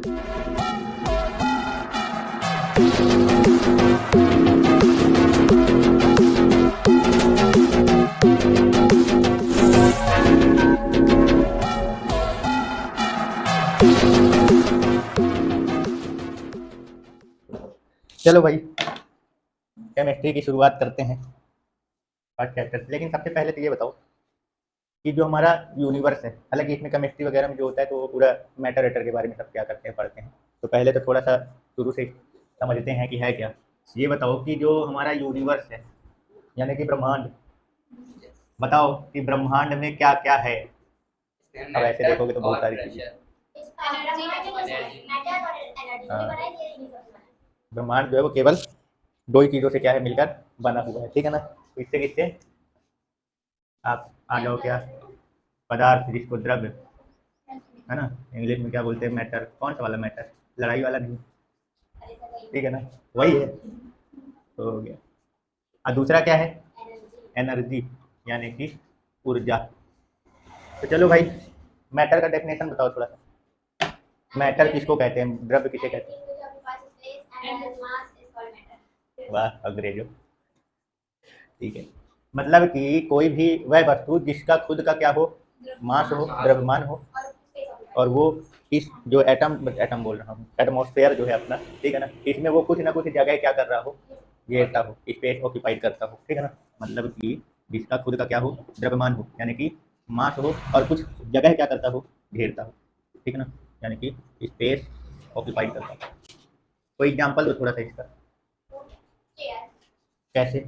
चलो भाई, केमिस्ट्री की शुरुआत करते हैं फर्स्ट चैप्टर से। लेकिन सबसे पहले तो ये बताओ कि जो हमारा यूनिवर्स है, हालांकि इसमें केमिस्ट्री वगैरह में जो होता है तो वो पूरा मैटर वेटर के बारे में सब क्या करते हैं पढ़ते हैं, तो पहले तो थोड़ा सा शुरू से समझते हैं कि है क्या। ये बताओ कि जो हमारा यूनिवर्स है यानी कि ब्रह्मांड, बताओ कि ब्रह्मांड में क्या क्या है। अब ऐसे देखोगे तो बहुत सारी चीजें। ब्रह्मांड जो है वो केवल दो ही चीज़ों से क्या है, मिलकर बना हुआ है, ठीक है ना। तो इससे किससे आप आ जाओ क्या, पदार्थ जिसको द्रव्य है ना, इंग्लिश में क्या बोलते हैं, मैटर। कौन सा वाला मैटर, लड़ाई वाला नहीं, ठीक है ना, वही है। तो हो गया। और दूसरा क्या है, एनर्जी यानी कि ऊर्जा। तो चलो भाई, मैटर का डेफिनेशन बताओ थोड़ा सा। मैटर किसको कहते हैं, द्रव्य किसे कहते हैं? वाह अंग्रेजों, ठीक है। मतलब कि कोई भी वह वस्तु जिसका खुद का क्या हो, मास हो, द्रव्यमान हो, और वो इस जो एटम एटम बोल रहा हूँ, एटमॉस्फेयर जो है अपना, ठीक है ना, इसमें वो कुछ ना कुछ जगह क्या कर रहा हो, घेरता हो, स्पेस ऑक्यूपाइड करता हो, ठीक है ना। मतलब कि जिसका खुद का क्या हो, द्रव्यमान हो यानी कि मास हो, और कुछ जगह क्या करता हो, घेरता हो, ठीक है ना, यानी कि स्पेस ऑक्यूपाइड करता हो। कोई एग्जाम्पल दो थोड़ा सा इसका, कैसे?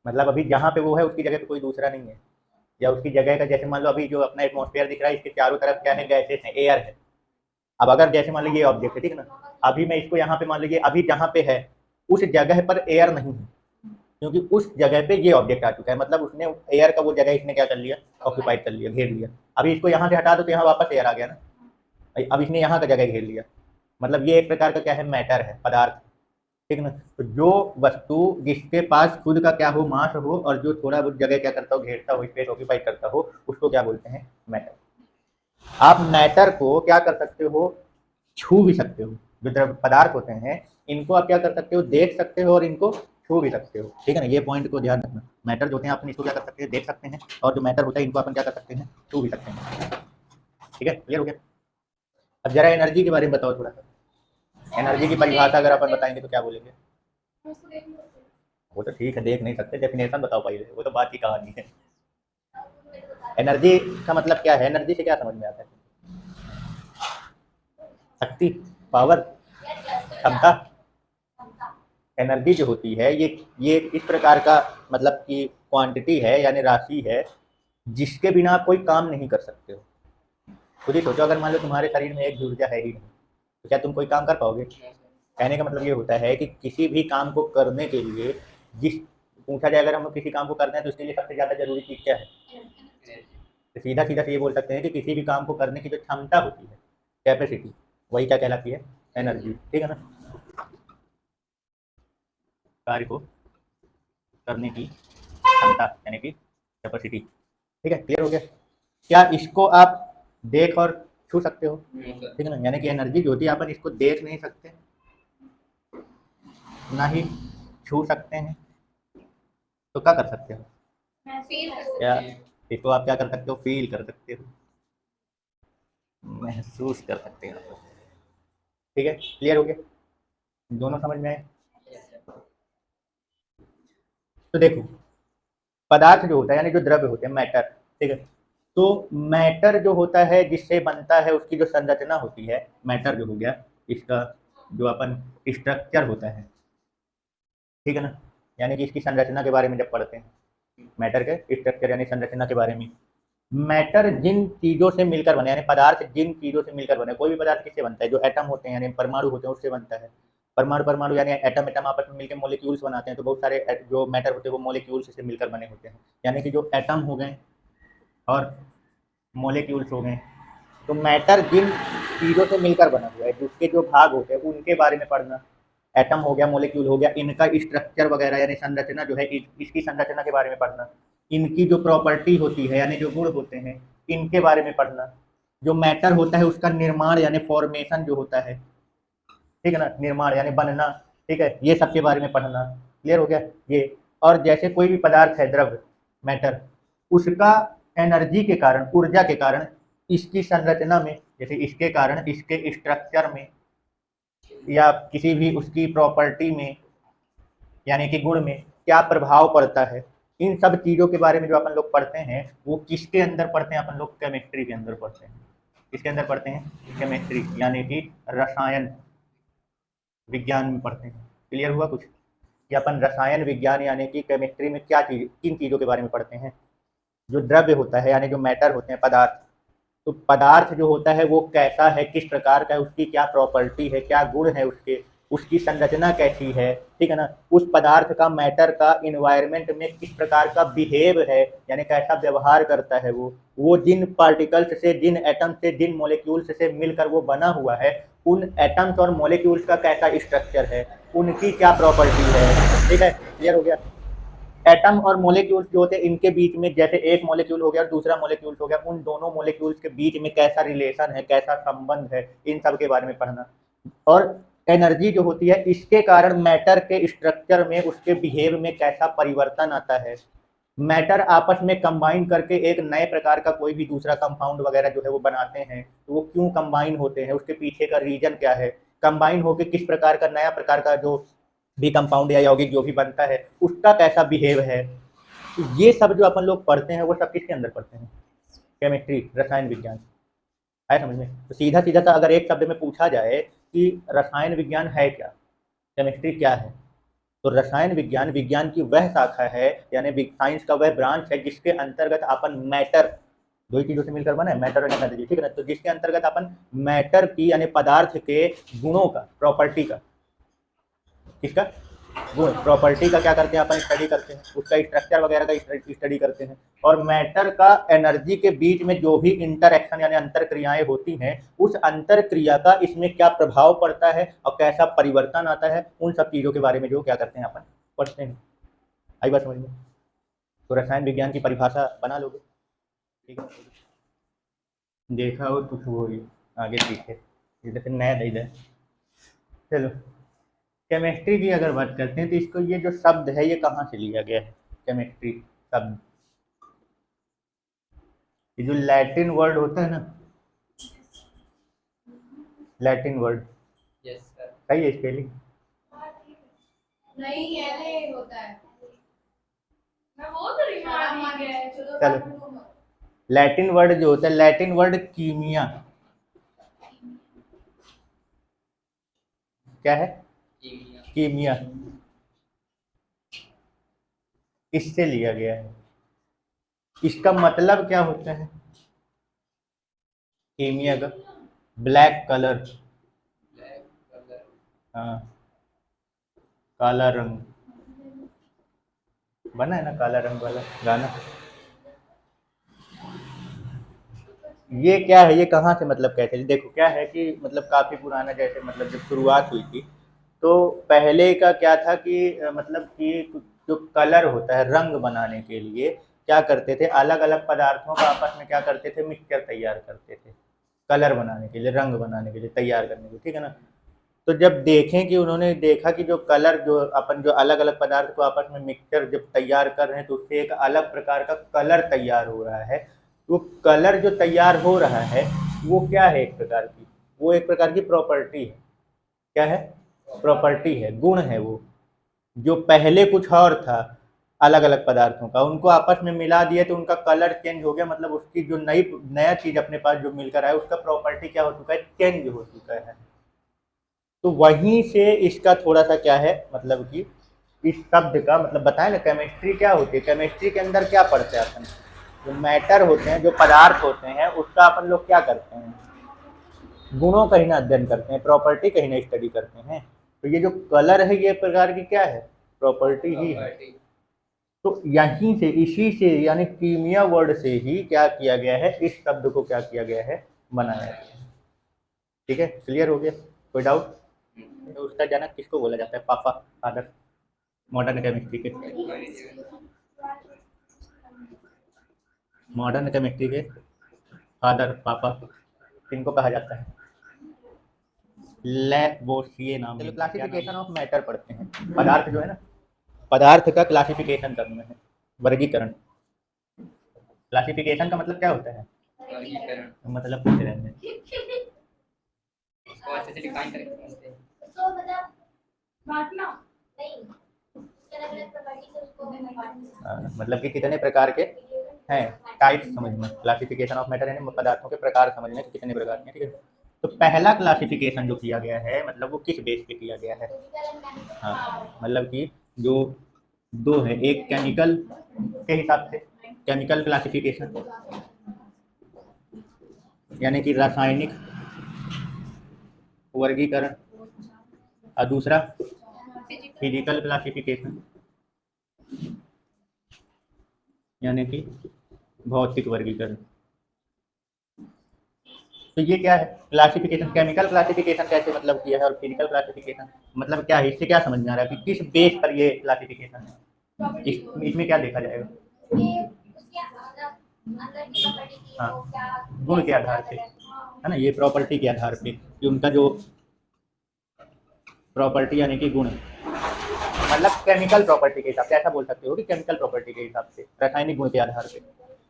मतलब अभी जहाँ पे वो है उसकी जगह पे कोई दूसरा नहीं है, या उसकी जगह का, जैसे मान लो अभी जो अपना एटमॉस्फेयर दिख रहा है इसके चारों तरफ क्या है, गैसेस हैं, एयर है। अब अगर जैसे मान लीजिए ऑब्जेक्ट है, ठीक है ना, अभी मैं इसको यहाँ पे मान लीजिए, अभी जहाँ पे है उस जगह पर एयर नहीं है, क्योंकि उस जगह पे ये ऑब्जेक्ट आ चुका है, मतलब उसने एयर का वो जगह इसने क्या कर लिया, ऑक्यूपाइड कर लिया, घेर लिया। अभी इसको यहाँ से हटा दो तो यहाँ वापस एयर आ गया ना, अब इसने यहाँ का जगह घेर लिया। मतलब ये एक प्रकार का क्या है, मैटर है, पदार्थ, ठीक है ना। तो जो वस्तु जिसके पास खुद का क्या हो, मास हो, और जो थोड़ा बहुत जगह क्या करता हो, घेरता हो, स्पेस ऑक्यूपाई करता हो, उसको क्या बोलते हैं, मैटर। आप मैटर को क्या कर सकते हो, छू भी सकते हो। जो द्रव्य पदार्थ होते हैं इनको आप क्या कर सकते हो, देख सकते हो, और इनको छू भी सकते हो, ठीक है ना। ये पॉइंट को ध्यान रखना। मैटर जो होते हैं अपन इसको क्या कर सकते हैं, देख सकते हैं, और जो मैटर होता है इनको अपन क्या कर सकते हैं, छू भी सकते हैं, ठीक है, क्लियर हो गया। अब जरा एनर्जी के बारे में बताओ थोड़ा सा। एनर्जी की परिभाषा अगर अपन बताएंगे तो क्या बोलेंगे? वो तो ठीक है, देख नहीं सकते, डेफिनेशन बताओ पहले, वो तो बात की कहानी है। एनर्जी का मतलब क्या है, एनर्जी से क्या समझ में आता है? शक्ति, पावर, क्षमता। एनर्जी जो होती है ये इस प्रकार का मतलब कि क्वांटिटी है, यानी राशि है, जिसके बिना आप कोई काम नहीं कर सकते हो। खुद ही सोचो, अगर मान लो तुम्हारे शरीर में एक भी ऊर्जा है ही नहीं तो क्या तुम कोई काम कर पाओगे? कहने का मतलब ये होता है कि किसी भी काम को करने के लिए, जिस पूछा जाए अगर हम किसी काम को करना है तो उसके लिए सबसे ज़्यादा जरूरी चीज़ क्या है? तो सीधा सीधा से ये बोल सकते हैं कि किसी भी काम को करने की जो क्षमता होती है, कैपेसिटी, वही क्या कहलाती है, एनर्जी, ठीक है ना। कार्य को करने की क्षमता यानी कि कैपेसिटी, ठीक है, क्लियर हो गया। क्या इसको आप देख और छू सकते हो? ठीक है ना, यानी कि एनर्जी जो होती है अपन इसको देख नहीं सकते, ना ही छू सकते हैं, तो क्या कर सकते हो, क्या इसको आप क्या कर सकते हो, फील कर सकते हो, महसूस कर सकते हो, ठीक है, क्लियर हो गया, दोनों समझ में आए। तो देखो, पदार्थ जो होता है यानी जो द्रव्य होते हैं, मैटर, ठीक है, तो मैटर जो होता है जिससे बनता है उसकी जो संरचना होती है, मैटर जो हो गया, इसका जो अपन स्ट्रक्चर होता है, ठीक है ना, यानी कि इसकी संरचना के बारे में जब पढ़ते हैं, मैटर के स्ट्रक्चर यानी संरचना के बारे में, मैटर जिन चीज़ों से मिलकर बने, यानी पदार्थ जिन चीज़ों से मिलकर बने, कोई भी पदार्थ किससे बनता है, जो एटम होते हैं यानी परमाणु होते हैं उससे बनता है। परमाणु परमाणु यानी एटम एटम आपस में मिलकर मोलिक्यूल्स बनाते हैं, तो बहुत सारे जो मैटर होते हैं वो मोलिक्यूल्स से मिलकर बने होते हैं, यानी कि जो एटम हो गए और मोलिक्यूल्स हो गए। तो मैटर जिन चीज़ों से मिलकर बना हुआ है, जिसके जो भाग होते हैं उनके बारे में पढ़ना, एटम हो गया, मोलिक्यूल हो गया, इनका स्ट्रक्चर वगैरह यानी संरचना जो है, इसकी संरचना के बारे में पढ़ना, इनकी जो प्रॉपर्टी होती है यानी जो गुण होते हैं इनके बारे में पढ़ना। जो मैटर होता है उसका निर्माण यानी फॉर्मेशन जो होता है, ठीक है ना, निर्माण यानी बनना, ठीक है, ये सब के बारे में पढ़ना। क्लियर हो गया ये। और जैसे कोई भी पदार्थ है द्रव्य मैटर, उसका एनर्जी के कारण, ऊर्जा के कारण इसकी संरचना में, जैसे इसके कारण इसके स्ट्रक्चर में या किसी भी उसकी प्रॉपर्टी में यानी कि गुण में क्या प्रभाव पड़ता है, इन सब चीज़ों के बारे में जो अपन लोग पढ़ते हैं वो किसके अंदर पढ़ते हैं अपन लोग? केमिस्ट्री के अंदर पढ़ते हैं। किसके अंदर पढ़ते हैं? केमिस्ट्री यानी कि रसायन विज्ञान में पढ़ते हैं। क्लियर हुआ कुछ कि अपन रसायन विज्ञान यानी कि केमिस्ट्री में क्या चीज, किन चीज़ों के बारे में पढ़ते हैं? जो द्रव्य होता है यानी जो मैटर होते हैं, पदार्थ, तो पदार्थ जो होता है वो कैसा है, किस प्रकार का है, उसकी क्या प्रॉपर्टी है, क्या गुण है उसके, उसकी संरचना कैसी है, ठीक है ना, उस पदार्थ का, मैटर का इन्वायरमेंट में किस प्रकार का बिहेव है यानी कैसा व्यवहार करता है वो जिन पार्टिकल्स से, जिन एटम्स से, जिन मोलिक्यूल्स से मिलकर वो बना हुआ है, उन एटम्स और मोलिक्यूल्स का कैसा स्ट्रक्चर है, उनकी क्या प्रॉपर्टी है। ठीक है, क्लियर हो गया। एटम और मोलिक्यूल्स जो होते हैं इनके बीच में, जैसे एक मोलिक्यूल हो गया और दूसरा मोलिक्यूल हो गया, उन दोनों मोलिक्यूल्स के बीच में कैसा रिलेशन है, कैसा संबंध है, इन सब के बारे में पढ़ना। और एनर्जी जो होती है इसके कारण मैटर के स्ट्रक्चर में, उसके बिहेव में कैसा परिवर्तन आता है। मैटर आपस में कंबाइन करके एक नए प्रकार का कोई भी दूसरा कंपाउंड वगैरह जो है वो बनाते हैं, तो वो क्यों कंबाइन होते हैं, उसके पीछे का रीजन क्या है, कंबाइन होकर किस प्रकार का नया प्रकार का जो भी कंपाउंड या यौगिक जो भी बनता है उसका कैसा बिहेव है। तो ये सब जो अपन लोग पढ़ते हैं वो सब किसके अंदर पढ़ते हैं? केमिस्ट्री, रसायन विज्ञान। है समझ में? तो सीधा सीधा सा अगर एक शब्द में पूछा जाए कि रसायन विज्ञान है क्या, केमिस्ट्री क्या है, तो रसायन विज्ञान विज्ञान की वह शाखा है यानी साइंस का वह ब्रांच है जिसके अंतर्गत अपन मैटर, दो ही चीजों से मिलकर बना है मैटर और एनर्जी, ठीक है ना, तो जिसके अंतर्गत अपन मैटर की यानी पदार्थ के गुणों का, प्रॉपर्टी का, किसका? गुण, प्रॉपर्टी का क्या करते हैं अपन? स्टडी करते हैं, उसका स्ट्रक्चर वगैरह का स्टडी करते हैं। और मैटर का एनर्जी के बीच में जो भी इंटरएक्शन यानी अंतर क्रियाएं होती हैं, उस अंतर क्रिया का इसमें क्या प्रभाव पड़ता है और कैसा परिवर्तन आता है, उन सब चीज़ों के बारे में जो क्या करते हैं अपन पढ़ते हैं। आई बात समझ में? तो रसायन विज्ञान की परिभाषा बना लोगे, ठीक है? देखा हो कुछ वो आगे पीछे, जैसे नया दे दे। चलो, केमिस्ट्री की अगर बात करते हैं तो इसको, ये जो शब्द है ये कहाँ से लिया गया है? केमिस्ट्री शब्द, ये जो लैटिन वर्ड होता है ना, लैटिन वर्ड, सही है स्पेलिंग? नहीं ऐसे होता है, मैं वो तो रिमार्क है। चलो, लैटिन वर्ड जो होता है, लैटिन वर्ड कीमिया, क्या है? कीमिया, इससे लिया गया है। इसका मतलब क्या होता है कीमिया का? ब्लैक कलर, हाँ, काला रंग, बना है ना काला रंग वाला गाना। ये क्या है, ये कहाँ से मतलब कैसे? देखो क्या है कि मतलब काफ़ी पुराना, जैसे मतलब जब शुरुआत हुई थी तो पहले का क्या था कि मतलब कि जो कलर होता है रंग बनाने के लिए क्या करते थे, अलग अलग पदार्थों का आपस में क्या करते थे, मिक्सचर तैयार करते थे कलर बनाने के लिए, रंग बनाने के लिए, तैयार करने के लिए, ठीक है ना। तो जब देखें कि उन्होंने देखा कि जो कलर, जो अपन जो अलग अलग पदार्थ को आपस में मिक्सचर जब तैयार कर रहे हैं तो उससे एक अलग प्रकार का कलर तैयार हो रहा है। वो कलर जो तैयार हो रहा है वो क्या है, एक प्रकार की, वो एक प्रकार की प्रॉपर्टी है। क्या है? प्रॉपर्टी है, गुण है वो। जो पहले कुछ और था अलग अलग पदार्थों का, उनको आपस में मिला दिए तो उनका कलर चेंज हो गया, मतलब उसकी जो नया चीज अपने पास जो मिलकर आया उसका प्रॉपर्टी क्या हो चुका है, चेंज हो चुका है। तो वहीं से इसका थोड़ा सा क्या है मतलब कि इस शब्द का मतलब बताएं ना, केमिस्ट्री क्या होती है, केमिस्ट्री के अंदर क्या पढ़ते हैं अपन? जो मैटर होते हैं, जो पदार्थ होते हैं, उसका अपन लोग क्या करते हैं, गुणों का ही ना अध्ययन करते हैं, प्रॉपर्टी का ही ना स्टडी करते हैं। तो ये जो कलर है ये प्रकार की क्या है, प्रॉपर्टी ही है। तो यहीं से, इसी से यानी कीमिया वर्ड से ही क्या किया गया है, इस शब्द को क्या किया गया है, बनाया गया है। ठीक है, क्लियर हो गया? कोई डाउट? तो उसका जनक किसको बोला जाता है? पापा, फादर, मॉडर्न केमिस्ट्री के। मॉडर्न केमिस्ट्री के फादर पापा इनको कहा जाता है, लैवोसिए नाम है। क्लासिफिकेशन ऑफ मैटर पढ़ते हैं, पदार्थ जो है ना, पदार्थ का क्लासिफिकेशन करना है, वर्गीकरण। क्लासिफिकेशन का मतलब क्या होता है? वर्गीकरण। मतलब पूछ रहे हैं। इसको अच्छे से डिफाइन करेंगे। तो मतलब बांटना नहीं, अलग-अलग प्रॉपर्टी से उसको बांटना। मतलब कि कितने प्रकार के हैं, टाइप समझना। क्लासिफिकेशन ऑफ मैटर यानी पदार्थों के प्रकार समझना कि कितने प्रकार के हैं, ठीक है। तो पहला क्लासिफिकेशन जो किया गया है, मतलब वो किस बेस पे किया गया है? हाँ, मतलब कि जो दो है, एक केमिकल के हिसाब से, केमिकल क्लासिफिकेशन यानी कि रासायनिक वर्गीकरण, और दूसरा फिजिकल क्लासिफिकेशन यानी कि भौतिक वर्गीकरण। तो ये क्या है क्लासिफिकेशन? केमिकल क्लासिफिकेशन कैसे मतलब किया है, और फिजिकल क्लासिफिकेशन मतलब क्या है? इससे क्या समझ में आ रहा है कि किस बेस पर ये क्लासिफिकेशन है? इसमें क्या देखा जाएगा? उसके अंदर की प्रॉपर्टी की हाँ, वो क्या गुण के आधार पे, है ना, ये प्रॉपर्टी के आधार पे कि उनका जो प्रॉपर्टी यानी कि गुण, मतलब केमिकल प्रॉपर्टी के हिसाब से, ऐसा बोल सकते हो कि केमिकल प्रॉपर्टी के हिसाब से, रासायनिक गुण के आधार पे,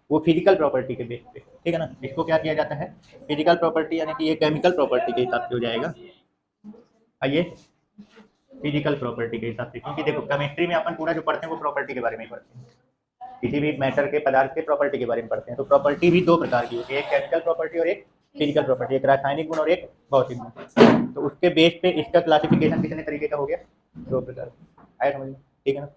वो फिजिकल प्रॉपर्टी के बेस पे, ठीक है ना। इसको क्या किया जाता है? फिजिकल प्रॉपर्टी यानी कि ये केमिकल प्रॉपर्टी के हिसाब से हो जाएगा, और ये फिजिकल प्रॉपर्टी के हिसाब से। क्योंकि देखो केमिस्ट्री में अपन पूरा जो पढ़ते हैं वो प्रॉपर्टी के बारे में ही पढ़ते हैं, किसी भी मैटर के पदार्थ के प्रॉपर्टी के बारे में पढ़ते हैं। तो प्रॉपर्टी भी दो प्रकार की होती है, एक केमिकल प्रॉपर्टी और एक फिजिकल प्रॉपर्टी, एक रासायनिक गुण और एक भौतिक गुण। तो उसके बेस पे इसका क्लासिफिकेशन कितने तरीके का हो गया? दो प्रकार। आया समझ में, ठीक है ना।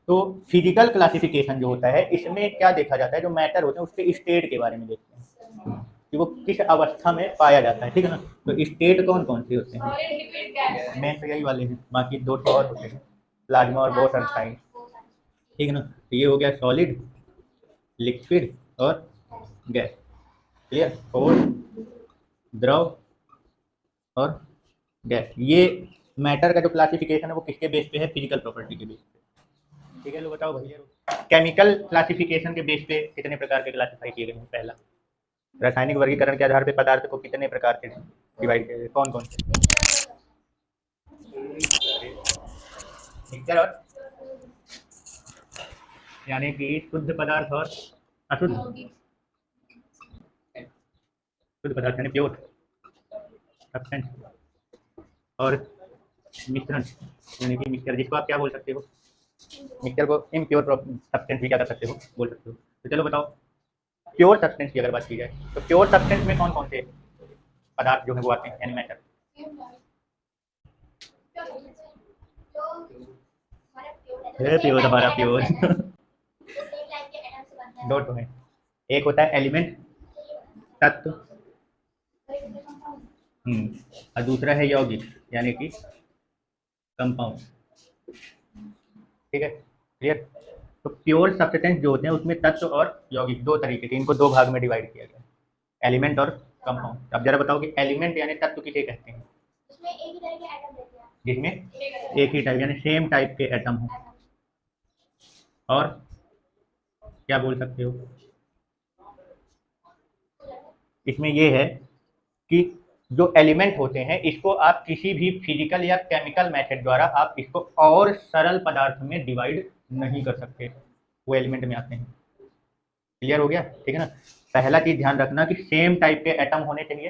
तो फिजिकल क्लासिफिकेशन जो होता है, इसमें क्या देखा जाता है, जो मैटर होते हैं उसके स्टेट के बारे में देखते हैं कि वो किस अवस्था में पाया जाता है, ठीक है ना। तो स्टेट कौन कौन से होते हैं? सॉलिड लिक्विड गैस मेन तो यही वाले हैं, बाकी दो और होते हैं, प्लाज्मा और बोस अनसाइन, ठीक है ना। तो ये हो गया सॉलिड, लिक्विड और गैस, क्लियर। और द्रव और गैस, ये मैटर का जो क्लासिफिकेशन है वो किसके बेस पे है? फिजिकल प्रॉपर्टी के बेस पे, ठीक है। लो बताओ भैया, केमिकल क्लासिफिकेशन के बेस पे कितने प्रकार के क्लासिफाई किए गए हैं? पहला, रासायनिक वर्गीकरण के आधार पे पदार्थ को कितने प्रकार के डिवाइड किया गया? कौन कौन से? मिक्सचर और यानी कि शुद्ध पदार्थ और अशुद्ध, शुद्ध पदार्थ यानी प्योर सब्सटेंस, और मिश्रण यानी कि मिक्सचर, जिसको आप क्या बोल सकते हो? मिक्सचर को इम्प्योर सब्सटेंस भी क्या कर सकते हो, बोल सकते हो। तो चलो बताओ, प्योर सब्सटेंस की अगर बात की जाए तो प्योर सब्सटेंस में कौन कौन से पदार्थ जो है वो आते हैं यानी मैटर? प्योर, हमारा प्योर दो तो है, एक होता है एलिमेंट, तत्व, और दूसरा है यौगिक यानी कि कंपाउंड, ठीक है, क्लियर। तो प्योर सब्सटेंस जो होते हैं उसमें तत्व और यौगिक दो तरीके के, इनको दो भाग में डिवाइड किया गया, एलिमेंट और कंपाउंड। अब जरा बताओ कि एलिमेंट यानी तत्व किसे कहते हैं? उसमें एक ही तरह के एटम रहते हैं, जिसमें एक ही टाइप यानी सेम टाइप के एटम हो, और क्या बोल सकते हो, इसमें ये है कि जो एलिमेंट होते हैं इसको आप किसी भी फिजिकल या केमिकल मेथड द्वारा आप इसको और सरल पदार्थ में डिवाइड नहीं कर सकते, वो एलिमेंट में आते हैं, क्लियर हो गया, ठीक है ना। पहला चीज ध्यान रखना कि सेम टाइप के एटम होने चाहिए,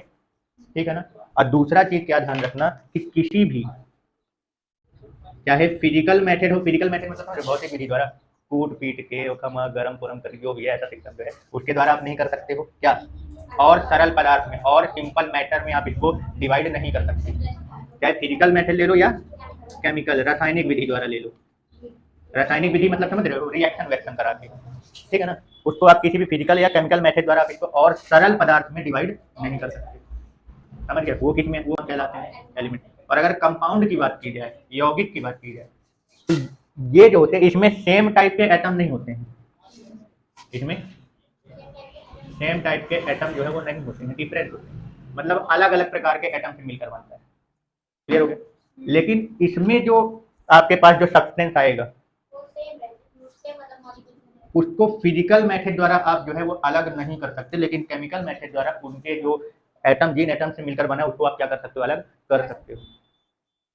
ठीक है ना। और दूसरा चीज क्या ध्यान रखना कि किसी भी, चाहे फिजिकल मेथड हो, फिजिकल मेथड मतलब भौतिक विधि द्वारा कूट पीट के खमा गरम पुरम कर जो भी है ऐसा सिस्टम जो है उसके द्वारा आप नहीं कर सकते हो क्या, और सरल पदार्थ में और सिंपल मैटर में आप इसको डिवाइड नहीं कर सकते, चाहे फिजिकल मेथड ले लो या केमिकल रासायनिक विधि द्वारा ले लो। रासायनिक विधि मतलब समझ रहे हो, रिएक्शन वैक्शन करा के, ठीक है ना। उसको आप किसी भी फिजिकल या केमिकल मेथड द्वारा आप इसको और सरल पदार्थ में डिवाइड नहीं कर सकते, समझ गए। वो किसमें, वो कहलाते हैं एलिमेंट। और अगर कंपाउंड की बात की जाए, यौगिक की बात की जाए, तो ये जो होते हैं इसमें सेम टाइप के एटम नहीं होते हैं, इसमें सेम टाइप के एटम जो है वो नहीं होते हैं, डिफरेंट होते हैं, मतलब अलग अलग प्रकार के एटम से मिलकर बनता है, क्लियर हो गया। लेकिन इसमें जो आपके पास जो सब्सटेंस आएगा वो सेम रहते हैं, सेम मतलब मॉलिक्यूल उसको फिजिकल मेथड द्वारा आप जो है वो अलग नहीं कर सकते, लेकिन केमिकल मेथड द्वारा उनके जो एटम जिन एटम से मिलकर बना है उसको आप क्या कर सकते हो, अलग कर सकते हो।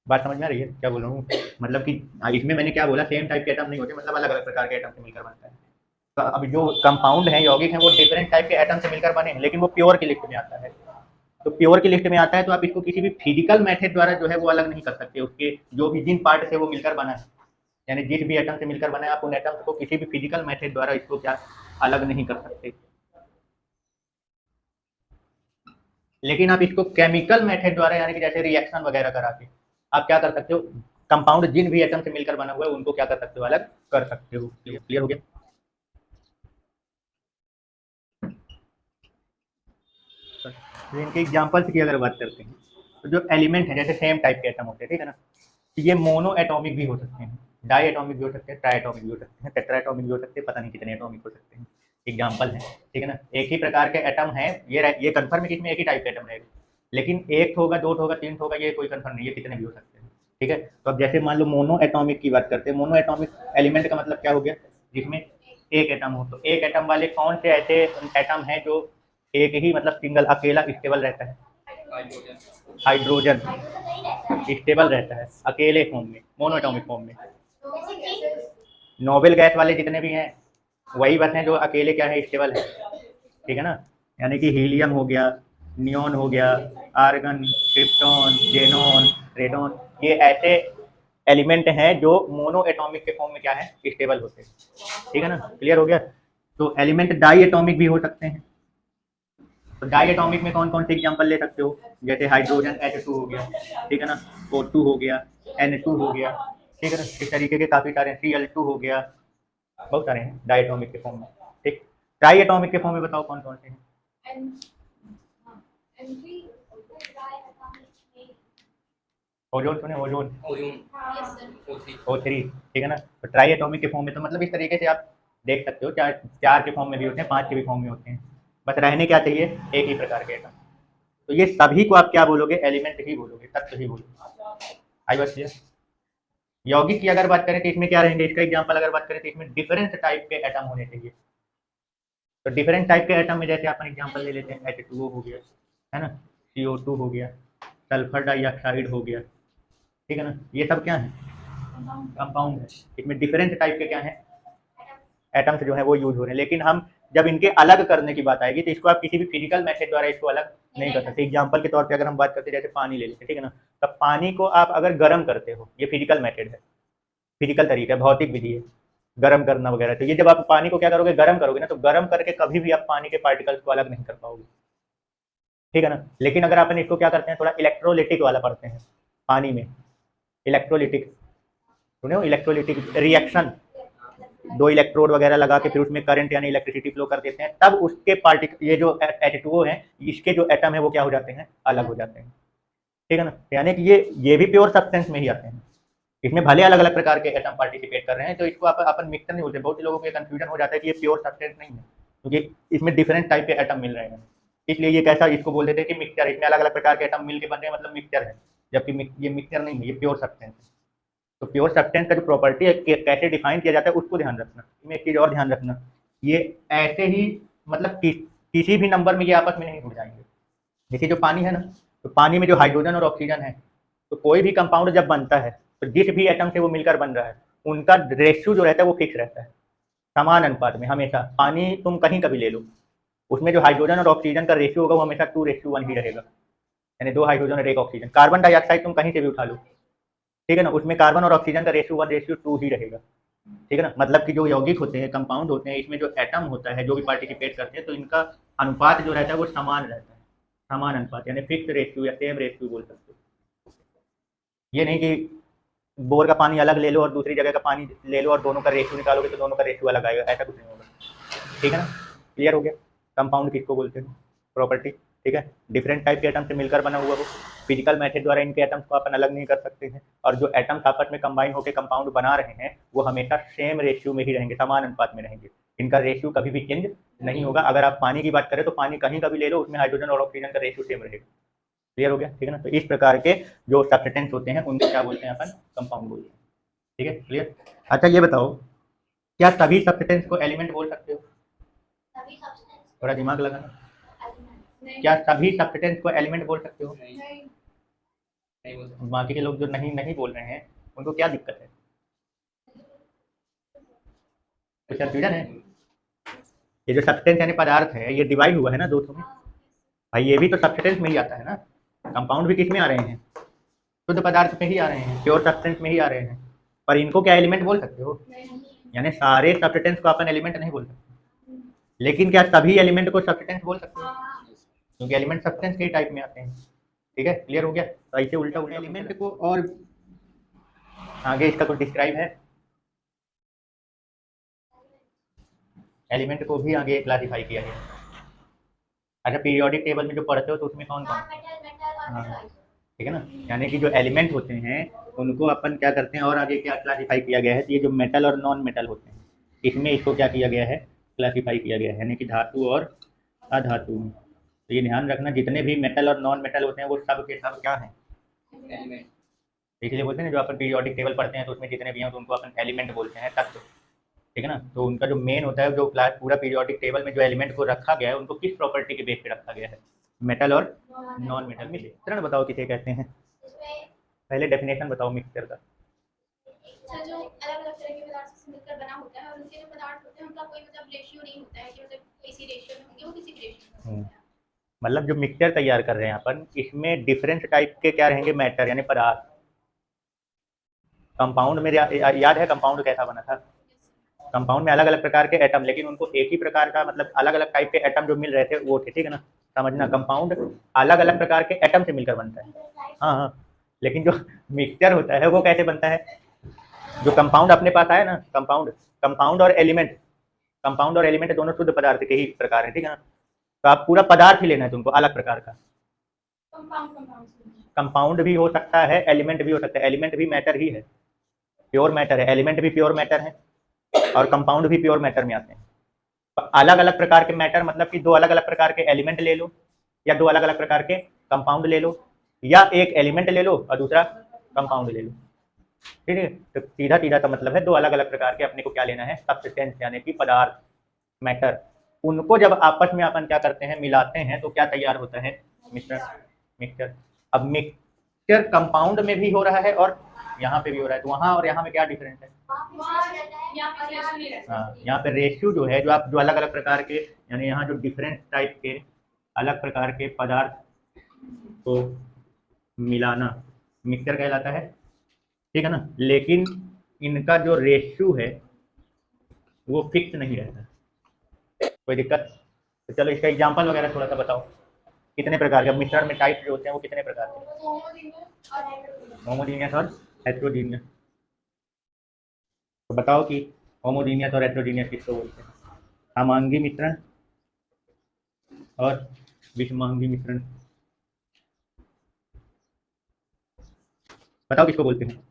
बात समझ में आ रही है क्या बोल रहा हूँ? मतलब कि इसमें मैंने क्या बोला, सेम टाइप के एटम नहीं होते, मतलब अलग अलग प्रकार के एटम से मिलकर बनता है। तो अब जो कंपाउंड है, यौगिक है, वो डिफरेंट टाइप के एटम से मिलकर बने हैं, लेकिन वो प्योर की लिस्ट में आता है। तो प्योर की लिस्ट में आता है तो आप इसको किसी भी फिजिकल मेथड द्वारा जो है वो अलग नहीं कर सकते, उसके जो भी जिन पार्ट से वो मिलकर बना है, यानी जिस भी एटम से मिलकर बना है, आप उन एटम्स को किसी भी फिजिकल मेथड द्वारा इसको क्या अलग नहीं कर सकते। लेकिन आप इसको केमिकल मेथड द्वारा, यानी कि जैसे रिएक्शन वगैरह करा के आप क्या कर सकते हो, कंपाउंड जिन भी एटम से मिलकर बना हुआ है उनको क्या कर सकते हो, अलग कर सकते हो। क्लियर हो गया? तो इनके एग्जाम्पल्स की अगर बात करते हैं तो जो एलिमेंट है, जैसे सेम टाइप के एटम होते हैं, ठीक है ना, तो ये मोनो एटॉमिक भी हो सकते हैं, डाई एटॉमिक भी हो सकते हैं, ट्राई एटॉमिक भी हो सकते हैं, टेट्रा एटॉमिक भी हो सकते हैं, पता नहीं कितने एटॉमिक हो सकते हैं। एग्जाम्पल है, ठीक है ना, एक ही प्रकार के एटम है, ये कन्फर्म है कि इसमें एक ही टाइप का एटम रहेगा, लेकिन एक होगा, दो होगा, तीन होगा, ये कोई कन्फर्म नहीं है, कितने भी हो सकते हैं। ठीक है, तो अब जैसे मान लो मोनो एटॉमिक की बात करते हैं, मोनो एटॉमिक एलिमेंट का मतलब क्या हो गया, जिसमें एक एटम हो। तो एक एटम वाले कौन से ऐसे एटम हैं जो एक ही, मतलब सिंगल, अकेला स्टेबल रहता है? हाइड्रोजन स्टेबल रहता है अकेले फॉर्म में, मोनोएटॉमिक फॉर्म में। नोबेल गैस वाले जितने भी हैं वही बस हैं जो अकेले क्या है, स्टेबल है। ठीक है ना, यानी कि हीलियम हो गया, नियॉन हो गया, आर्गन, क्रिप्टॉन, जेनॉन, रेडॉन, ये ऐसे एलिमेंट हैं जो मोनो एटॉमिक के फॉर्म में क्या है, स्टेबल होते हैं। ठीक है ना, क्लियर हो गया? तो एलिमेंट डाई एटॉमिक भी हो सकते हैं। तो डाई एटॉमिक में कौन कौन से एग्जांपल ले सकते हो, जैसे हाइड्रोजन H2 हो गया, ठीक है ना, O2 हो गया, N2 हो गया, ठीक है ना, इस तरीके के काफ़ी सारे, Cl2 हो गया, बहुत सारे हैं डाई एटॉमिक के फॉर्म में। ठीक, ट्राई एटॉमिक के फॉर्म में बताओ कौन कौन से हैं? ओजोन सुने, ओजोन, O3, ठीक है ना। तो ट्राई एटॉमिक के फॉर्म में तो मतलब इस तरीके से आप देख सकते हो, चार चार के फॉर्म में भी होते हैं, पांच के भी फॉर्म में होते हैं, बस रहने क्या चाहिए, एक ही प्रकार के एटम। तो ये सभी को आप क्या बोलोगे, एलिमेंट ही बोलोगे, तत्व ही बोलोगे। आई बात क्लियर? यौगिक की अगर बात करें तो इसमें क्या रहेंगे, इसका एग्जांपल अगर बात करें तो इसमें डिफरेंट टाइप के एटम होने चाहिए। तो डिफरेंट टाइप के एटम में जैसे अपन एग्जांपल ले लेते हैं, H2O हो गया, है ना, CO2 हो गया, सल्फर डाइऑक्साइड हो गया, ठीक है ना, ये सब क्या है, कंपाउंड है। इसमें डिफरेंट टाइप के क्या है, एटम्स जो है वो यूज हो रहे हैं। लेकिन हम जब इनके अलग करने की बात आएगी तो इसको आप किसी भी फिजिकल मेथड द्वारा इसको अलग नहीं कर सकते। एग्जाम्पल के तौर पे अगर हम बात करते हैं, जैसे पानी ले लेते हैं, ठीक है ना, तब पानी को आप अगर गर्म करते हो, ये फिजिकल मेथड है, फिजिकल तरीका है, भौतिक विधि है गर्म करना वगैरह। तो ये जब आप पानी को क्या करोगे, गर्म करोगे ना, तो गर्म करके कभी भी आप पानी के पार्टिकल्स को अलग नहीं कर पाओगे। ठीक है ना, लेकिन अगर अपन इसको क्या करते हैं, थोड़ा इलेक्ट्रोलिटिक वाला पढ़ते हैं पानी में, इलेक्ट्रोलिटिक सुने हो, इलेक्ट्रोलिटिक रिएक्शन, दो इलेक्ट्रोड वगैरह लगा के फिर उसमें करंट यानी इलेक्ट्रिसिटी फ्लो कर देते हैं, तब उसके पार्टिकल, ये जो H2O है, इसके जो एटम है वो क्या हो जाते हैं, अलग हो जाते हैं। ठीक है ना, यानी कि ये भी प्योर सब्सटेंस में ही आते हैं। इसमें भले अलग अलग प्रकार के एटम पार्टिसिपेट कर रहे हैं, तो इसको अपन मिक्सर नहीं बोलते। बहुत से लोगों को कंफ्यूजन हो जाता है कि ये प्योर सब्सटेंस नहीं है, क्योंकि इसमें डिफरेंट टाइप के एटम मिल रहे हैं, इसलिए ये कैसा, इसको बोल देते हैं कि मिक्सचर, इसमें अलग अलग प्रकार के एटम मिल के बन रहे हैं, मतलब मिक्सचर है, जबकि ये मिक्सचर नहीं है, ये प्योर सब्सटेंस है। तो प्योर सब्सटेंस का जो प्रॉपर्टी है कैसे डिफाइन किया जाता है उसको ध्यान रखना। इसमें एक चीज़ और ध्यान रखना, ये ऐसे ही मतलब किसी भी नंबर में ये आपस में नहीं जुड़ जाएंगे। जैसे जो पानी है ना, तो पानी में जो हाइड्रोजन और ऑक्सीजन है, तो कोई भी कंपाउंड जब बनता है तो जिस भी एटम से वो मिलकर बन रहा है उनका रेशियो जो रहता है वो फिक्स रहता है, समान अनुपात में हमेशा। पानी तुम कहीं कभी ले लो, उसमें जो हाइड्रोजन और ऑक्सीजन का रेशियो होगा वो हमेशा 2:1 ही रहेगा, यानी 2 हाइड्रोजन और 1 ऑक्सीजन। कार्बन डाइऑक्साइड तुम कहीं से भी उठा लो, ठीक है ना, उसमें कार्बन और ऑक्सीजन का रेशियो 1:2 ही रहेगा। ठीक है ना, मतलब कि जो यौगिक होते हैं, कंपाउंड होते हैं, इसमें जो एटम होता है, जो भी पार्टिसिपेट करते हैं, तो इनका अनुपात जो रहता है वो समान रहता है, समान अनुपात, यानी फिक्स रेशियो या सेम रेशियो बोल सकते हो। ये नहीं कि बोर का पानी अलग ले लो और दूसरी जगह का पानी ले लो और दोनों का रेशियो निकालोगे तो दोनों का रेशियो अलग आएगा, ऐसा कुछ नहीं होगा। ठीक है ना, क्लियर हो गया? कंपाउंड किसको बोलते हैं, प्रॉपर्टी। ठीक है, डिफरेंट टाइप के एटम से मिलकर बना हुआ वो, फिजिकल मेथड द्वारा इनके एटम्स को अपन अलग नहीं कर सकते हैं, और जो एटम्स आपस में कंबाइन होकर कंपाउंड बना रहे हैं वो हमेशा सेम रेशियो में ही रहेंगे, समान अनुपात में रहेंगे, इनका रेशियो कभी भी चेंज नहीं होगा। अगर आप पानी की बात करें तो पानी कहीं का भी ले लो, उसमें हाइड्रोजन और ऑक्सीजन का रेशियो सेम रहेगा। क्लियर हो गया? ठीक है ना, तो इस प्रकार के जो सब्सटेंस होते हैं उनको क्या बोलते हैं, अपन कंपाउंड बोलते हैं। ठीक है, क्लियर? अच्छा ये बताओ क्या सभी सब्सटेंस को एलिमेंट बोल सकते हो? सभी सब्सटेंस थोड़ा दिमाग लगाना। एलिमेंट नहीं क्या सभी सब्सटेंस को एलिमेंट बोल सकते हो? नहीं नहीं नहीं बोल सकते। बाकी के लोग जो नहीं नहीं बोल रहे हैं उनको क्या दिक्कत है? कुछ कंफ्यूजन है? ये जो सब्सटेंस यानी पदार्थ है ये डिवाइड हुआ है ना दो में। भाई ये भी तो सब्सटेंस में ही आता है ना। कंपाउंड भी किस में आ रहे हैं? शुद्ध पदार्थ में ही आ रहे हैं, प्योर सब्सटेंस में ही आ रहे हैं। पर इनको क्या एलिमेंट बोल सकते हो? नहीं यानी सारे सब्सटेंस को अपन एलिमेंट नहीं बोल सकते, लेकिन क्या सभी एलिमेंट को सब्सटेंस बोल सकते हो? हाँ क्योंकि एलिमेंट सब्सटेंस के टाइप में आते हैं। ठीक है, क्लियर हो गया? तो ऐसे उल्टा उल्टा एलिमेंट को और आगे इसका कुछ डिस्क्राइब है? एलिमेंट को भी आगे क्लासिफाई किया गया। अच्छा, पीरियोडिक टेबल में जो पढ़ते हो तो उसमें कौन कौन? मेटल मेटल और हाँ। मेटल ठीक है ना, यानी कि जो एलिमेंट होते हैं उनको अपन क्या करते हैं और आगे क्या क्लासिफाई किया गया है, तो ये जो मेटल और नॉन मेटल होते हैं इसमें इसको क्या किया गया है, क्लासिफाई किया गया है, यानी कि धातु और अधातु में। तो ये ध्यान रखना, जितने भी मेटल और नॉन मेटल होते हैं वो सब के सब क्या हैं, एलिमेंट। इसलिए बोलते हैं ना, जो अपन पीरियोडिक टेबल पढ़ते हैं तो उसमें जितने भी हैं तो उनको अपन एलिमेंट बोलते हैं, तत्व। ठीक है ना, तो उनका जो मेन होता है, जो क्लास पूरा पीरियोडिक टेबल में जो एलिमेंट को रखा गया है उनको किस प्रॉपर्टी के बेस पे रखा गया है, मेटल और नॉन मेटल में। मिश्रण बताओ किसे कहते हैं? इसमें पहले डेफिनेशन बताओ मिक्सचर का। अच्छा, जो अलग अलग तरह के पदार्थ से मिलकर बना होता है और उनके जो पदार्थ होते हैं उनका कोई मतलब रेशियो नहीं होता है कि मतलब इसी रेशियो में होंगे, वो किसी भी रेशियो में होते हैं। मतलब जो मिक्सचर तैयार कर रहे हैं अपन, इसमें डिफरेंट टाइप के क्या रहेंगे, मैटर यानी पदार्थ। कंपाउंड में याद है कंपाउंड कैसा बना था? कंपाउंड में अलग अलग प्रकार के एटम, लेकिन उनको एक ही प्रकार का मतलब अलग अलग टाइप के एटम जो मिल रहे थे वो थे। ठीक है ना, समझना, कंपाउंड अलग अलग प्रकार के एटम से मिलकर बनता है। हाँ हाँ, लेकिन जो मिक्सचर होता है वो कैसे बनता है? जो कंपाउंड अपने पास आया ना, कंपाउंड कंपाउंड और एलिमेंट, कंपाउंड और एलिमेंट दोनों शुद्ध पदार्थ के ही प्रकार हैं। ठीक है ना, तो आप पूरा पदार्थ ही लेना है तुमको अलग प्रकार का। कंपाउंड भी हो सकता है, एलिमेंट भी हो सकता है। एलिमेंट भी मैटर ही है, प्योर मैटर है। एलिमेंट भी प्योर मैटर है और कंपाउंड भी प्योर मैटर में आते हैं। तो अलग अलग प्रकार के मैटर मतलब कि दो अलग अलग प्रकार के एलिमेंट ले लो, या दो अलग अलग प्रकार के कंपाउंड ले लो, या एक एलिमेंट ले लो और दूसरा कंपाउंड ले लो। ठीक है, तो सीधा सीधा का मतलब है दो अलग अलग प्रकार के अपने को क्या लेना है, सब्सटेंस यानी कि पदार्थ, मैटर। उनको जब आपस में अपन क्या करते हैं, मिलाते हैं, तो क्या तैयार होता है, मिश्रण, मिक्सचर। अब मिक्सचर कंपाउंड में भी हो रहा है और यहाँ पे भी हो रहा है, तो वहाँ और यहाँ में क्या डिफरेंस है? हाँ, यहाँ पे रेशियो जो है, जो आप जो अलग अलग प्रकार के, यानी यहाँ जो डिफरेंट टाइप के अलग प्रकार के पदार्थ को मिलाना मिक्सचर कहलाता है। ठीक है ना, लेकिन इनका जो रेशियो है वो फिक्स नहीं रहता। कोई दिक्कत? तो चलो इसका एग्जांपल वगैरह थोड़ा सा बताओ, कितने प्रकार के मिश्रण में टाइप जो होते हैं वो कितने प्रकार के? होमोजीनियस और हेट्रोजीनियस। तो बताओ कि होमोजीनियस और हेट्रोजीनियस किसको बोलते हैं? समांगी मिश्रण और विषमांगी मिश्रण, बताओ किसको बोलते हैं?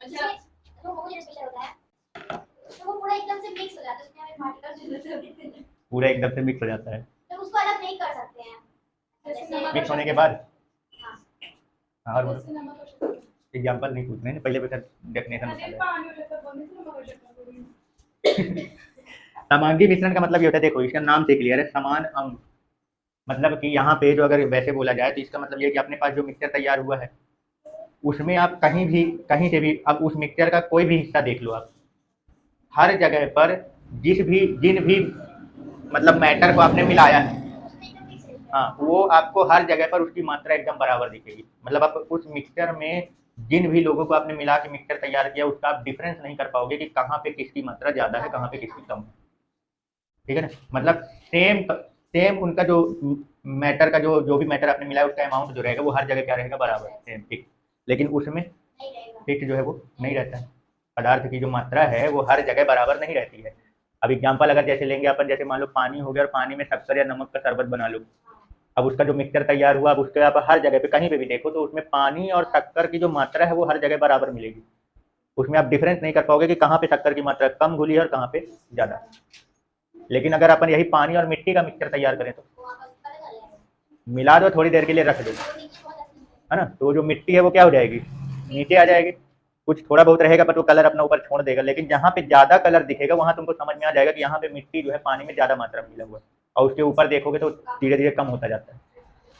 अच्छा, तो वो मुझे स्पेशल होता है, तो वो पूरा एकदम से मिक्स हो जाता है, उसमें हमें पार्टिकल्स पूरा एकदम से मिक्स हो जाता है, तो उसको अलग नहीं कर सकते हैं। जैसे मिक्स होने के बाद। हाँ, और जैसे नमक और शक्कर। एग्जांपल नहीं पूछ रहे हैं, पहले बेहतर डेफिनेशन बता अरे दो। पानी और शक्कर बोलने से नमक और शक्कर बोली। समांगी मिश्रण का मतलब ये होता है, देखो इसका नाम से क्लियर है, समान अंग। मतलब कि यहाँ पे जो अगर वैसे बोला जाए तो इसका मतलब ये है कि अपने पास जो मिक्सचर तैयार हुआ है उसमें आप कहीं भी कहीं से भी अब उस मिक्सचर का कोई भी हिस्सा देख लो आप, हर जगह पर जिन भी मतलब मैटर को आपने मिलाया है, उसमें एकदम मिक्स रहता है। हाँ, वो आपको हर जगह पर उसकी मात्रा एकदम बराबर दिखेगी। मतलब आप उस मिक्सचर में जिन भी लोगों को आपने मिला के मिक्सचर तैयार किया उसका आप डिफरेंस नहीं कर पाओगे कि कहाँ पे किसकी मात्रा ज़्यादा है, कहाँ पे किसकी कम है। ठीक है ना, मतलब सेम उनका जो मैटर का जो भी मैटर आपने मिलाया उसका अमाउंट जो रहेगा वो हर जगह क्या रहेगा, बराबर सेम फिक्स। लेकिन उसमें नहीं रहेगा। फिक्स जो है वो नहीं रहता है। पदार्थ की जो मात्रा है वो हर जगह बराबर नहीं रहती है। अब एग्जाम्पल अगर जैसे लेंगे अपन, जैसे मान लो पानी हो गया और पानी में शक्कर या नमक का शरबत बना लो। अब उसका जो मिक्सचर तैयार हुआ, अब उसके आप हर जगह पे कहीं पे भी देखो तो उसमें पानी और शक्कर की जो मात्रा है वो हर जगह बराबर मिलेगी। उसमें आप डिफरेंस नहीं कर पाओगे कि कहाँ पे शक्कर की मात्रा कम घुली है और कहाँ पे ज़्यादा। लेकिन अगर अपन यही पानी और मिट्टी का मिक्सचर तैयार करें तो वो आपस में पता चल जाएगा। मिला दो, थोड़ी देर के लिए रख दो, वो मिक्स हो जाता है। है ना। तो जो मिट्टी है वो क्या हो जाएगी, नीचे आ जाएगी। कुछ थोड़ा बहुत रहेगा पर वो कलर अपना ऊपर छोड़ देगा, लेकिन जहाँ पे ज़्यादा कलर दिखेगा वहाँ तुमको समझ में आ जाएगा कि यहाँ पे मिट्टी जो है पानी में ज़्यादा मात्रा में मिला हुआ है, और उसके ऊपर देखोगे तो धीरे धीरे कम होता जाता है।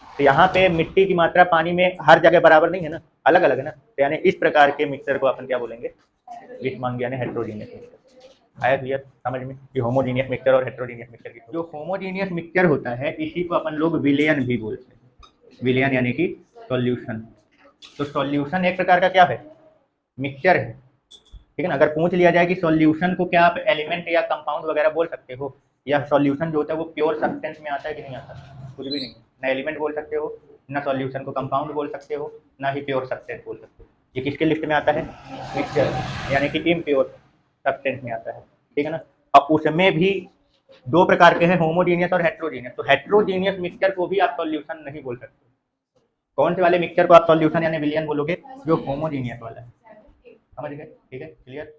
तो यहाँ पे मिट्टी की मात्रा पानी में हर जगह बराबर नहीं है ना, अलग अलग है ना। तो यानी इस प्रकार के मिक्सचर को अपन क्या बोलेंगे, विषमंग यानी हेट्रोजीनियस मिक्सचर। आया क्लियर समझ में कि होमोजीनियस मिक्सचर और हेट्रोजीनियस मिक्सचर की। जो होमोजीनियस मिक्सचर होता है इसी को अपन लोग विलयन भी बोलते हैं। विलयन यानी कि सॉल्यूशन। तो सॉल्यूशन एक प्रकार का क्या है, मिक्सचर है, ठीक है ना। अगर पूछ लिया जाए कि सॉल्यूशन को क्या आप एलिमेंट या कंपाउंड वगैरह बोल सकते हो, या सॉल्यूशन जो होता है वो प्योर सब्सटेंस में आता है कि नहीं आता, कुछ भी नहीं, ना एलिमेंट बोल सकते हो, ना सॉल्यूशन को कंपाउंड बोल सकते हो, ना ही प्योर सब्सटेंस बोल सकते हो। ये किसके लिस्ट में आता है, मिक्सचर यानी कि इम्प्योर सब्सटेंस में आता है, ठीक है ना। अब उसमें भी दो प्रकार के हैं, होमोजीनियस और हेट्रोजीनियस। तो हेट्रोजीनियस मिक्सचर को भी आप सॉल्यूशन नहीं बोल सकते। कौन से वाले मिक्सचर को आप सॉल्यूशन यानी विलयन बोलोगे, जो होमोजीनियस वाला है, समझ गए, ठीक है क्लियर।